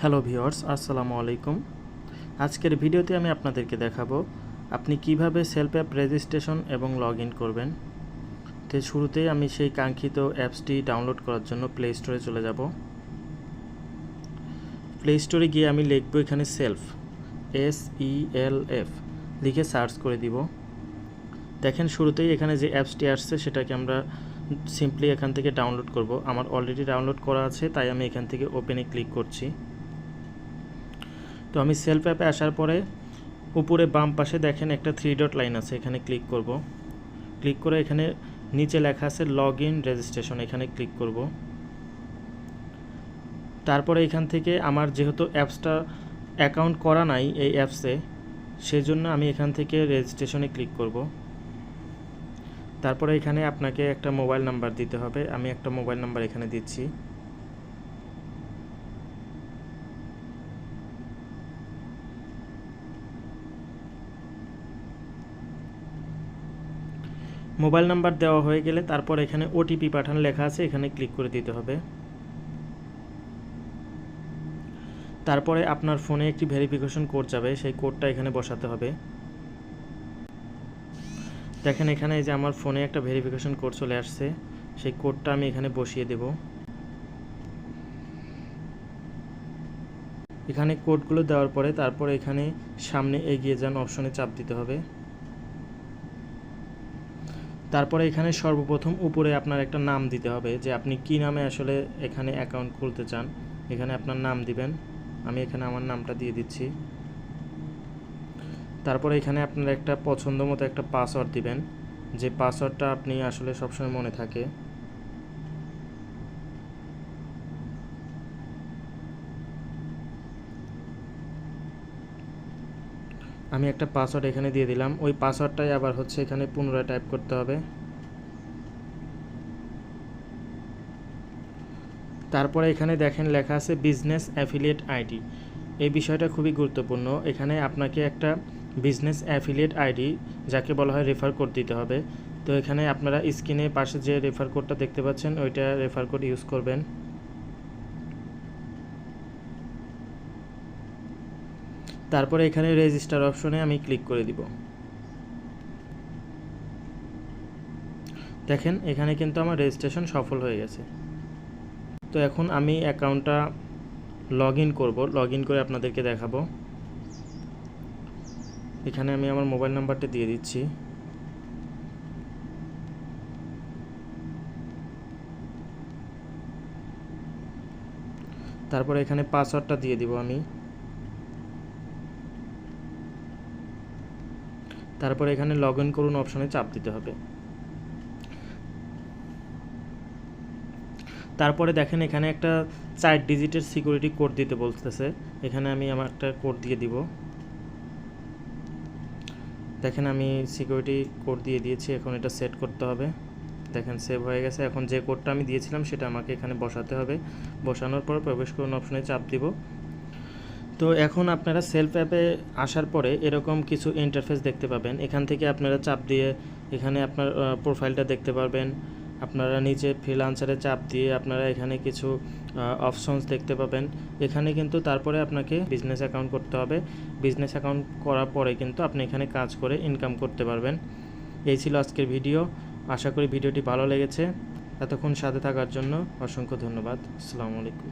Hello viewers, আসসালামু আলাইকুম। আজকের ভিডিওতে আমি আপনাদেরকে দেখাবো আপনি কিভাবে সেলফ অ্যাপ রেজিস্ট্রেশন এবং লগ ইন করবেন। তো শুরুতেই আমি সেই কাঙ্ক্ষিত অ্যাপসটি ডাউনলোড করার জন্য প্লে স্টোরে চলে যাব। প্লে স্টোরে গিয়ে আমি লিখব এখানে সেলফ, SELF লিখে সার্চ করে দিব। দেখেন শুরুতেই এখানে যে অ্যাপসটি আসছে সেটাকে আমরা সিম্পলি এখান থেকে ডাউনলোড করব। আমার অলরেডি ডাউনলোড করা আছে, তাই আমি এখান থেকে ওপেনে ক্লিক করছি। তো আমি সেলফ অ্যাপে আসার পরে উপরে বাম পাশে দেখেন একটা 3 ডট লাইন আছে, এখানে ক্লিক করব। ক্লিক করে এখানে নিচে লেখা আছে লগ ইন রেজিস্ট্রেশন, এখানে ক্লিক করব। তারপরে এখান থেকে আমার যেহেতু অ্যাপসটা অ্যাকাউন্ট করা নাই এই অ্যাপসে, সেজন্য আমি এখান থেকে রেজিস্ট্রেশনে ক্লিক করব। তারপরে এখানে আপনাকে একটা মোবাইল নাম্বার দিতে হবে। আমি একটা মোবাইল নাম্বার এখানে দিচ্ছি। মোবাইল নাম্বার দেওয়া হয়ে গেলে তারপর এখানে ওটিপি পাঠান লেখা আছে, এখানে ক্লিক করে দিতে হবে। তারপরে আপনার ফোনে একটি ভেরিফিকেশন কোড যাবে, সেই কোডটা এখানে বসাতে হবে। দেখেন এখানে এই যে আমার ফোনে একটা ভেরিফিকেশন কোড চলে আসছে, সেই কোডটা আমি এখানে বসিয়ে দেব। এখানে কোডগুলো দেওয়ার পরে তারপরে এখানে সামনে এগিয়ে যান অপশনে চাপ দিতে হবে। তারপরে এখানে সর্বপ্রথম উপরে আপনার একটা নাম দিতে হবে, যে আপনি কি নামে আসলে এখানে অ্যাকাউন্ট খুলতে চান। এখানে আপনার নাম দিবেন, আমি এখানে আমার নামটা দিয়ে দিচ্ছি। তারপরে এখানে আপনার একটা পছন্দ মতো একটা পাসওয়ার্ড দিবেন, যে পাসওয়ার্ডটা আপনি আসলে সবসময় মনে থাকে। আমি একটা পাসওয়ার্ড এখানে দিয়ে দিলাম, ওই পাসওয়ার্ডটাই আবার এখানে পুনরায় টাইপ করতে হবে। তারপরে এখানে দেখেন লেখা আছে বিজনেস অ্যাফিলিয়েট আইডি। এই বিষয়টা খুবই গুরুত্বপূর্ণ। এখানে আপনাকে একটা বিজনেস অ্যাফিলিয়েট আইডি, যাকে বলা হয় রেফার কোড, দিতে হবে। তো এখানে আপনারা স্ক্রিনে পাশে যে রেফার কোডটা দেখতে পাচ্ছেন, ওইটা রেফার কোড ইউজ করবেন। তারপরে এখানে রেজিস্টার অপশনে আমি ক্লিক করে দিব। দেখেন এখানে কিন্তু আমার রেজিস্ট্রেশন সফল হয়ে গেছে। তো এখন আমি অ্যাকাউন্টটা লগ ইন করবো, লগ ইন করে আপনাদেরকে দেখাবো। এখানে আমি আমার মোবাইল নাম্বারটা দিয়ে দিচ্ছি। তারপরে এখানে পাসওয়ার্ডটা দিয়ে দিব আমি। তারপরে এখানে লগ ইন করুন অপশনে চাপ দিতে হবে। তারপরে দেখেন এখানে একটা 4 ডিজিটের সিকিউরিটি কোড দিতে বলতেছে, এখানে আমি আমার একটা কোড দিয়ে দিব। দেখেন আমি সিকিউরিটি কোড দিয়ে দিয়েছি, এখন এটা সেট করতে হবে। দেখেন সেভ হয়ে গেছে। এখন যে কোডটা আমি দিয়েছিলাম সেটা আমাকে এখানে বসাতে হবে। বসানোর পর প্রবেশ করুন অপশনে চাপ দিব। তো এখন আপনারা সেলফ অ্যাপে আসার পরে এরকম কিছু ইন্টারফেস দেখতে পাবেন। এখান থেকে আপনারা চাপ দিয়ে এখানে আপনার প্রোফাইলটা দেখতে পারবেন। আপনারা নিচে ফ্রিল্যান্সারে চাপ দিয়ে আপনারা এখানে কিছু অপশনস দেখতে পাবেন। এখানে কিন্তু তারপরে আপনাকে বিজনেস অ্যাকাউন্ট করতে হবে। বিজনেস অ্যাকাউন্ট করার পরে কিন্তু আপনি এখানে কাজ করে ইনকাম করতে পারবেন। এই ছিল আজকের ভিডিও। আশা করি ভিডিওটি ভালো লেগেছে। এতক্ষণ সাথে থাকার জন্য অসংখ্য ধন্যবাদ। আসসালামু আলাইকুম।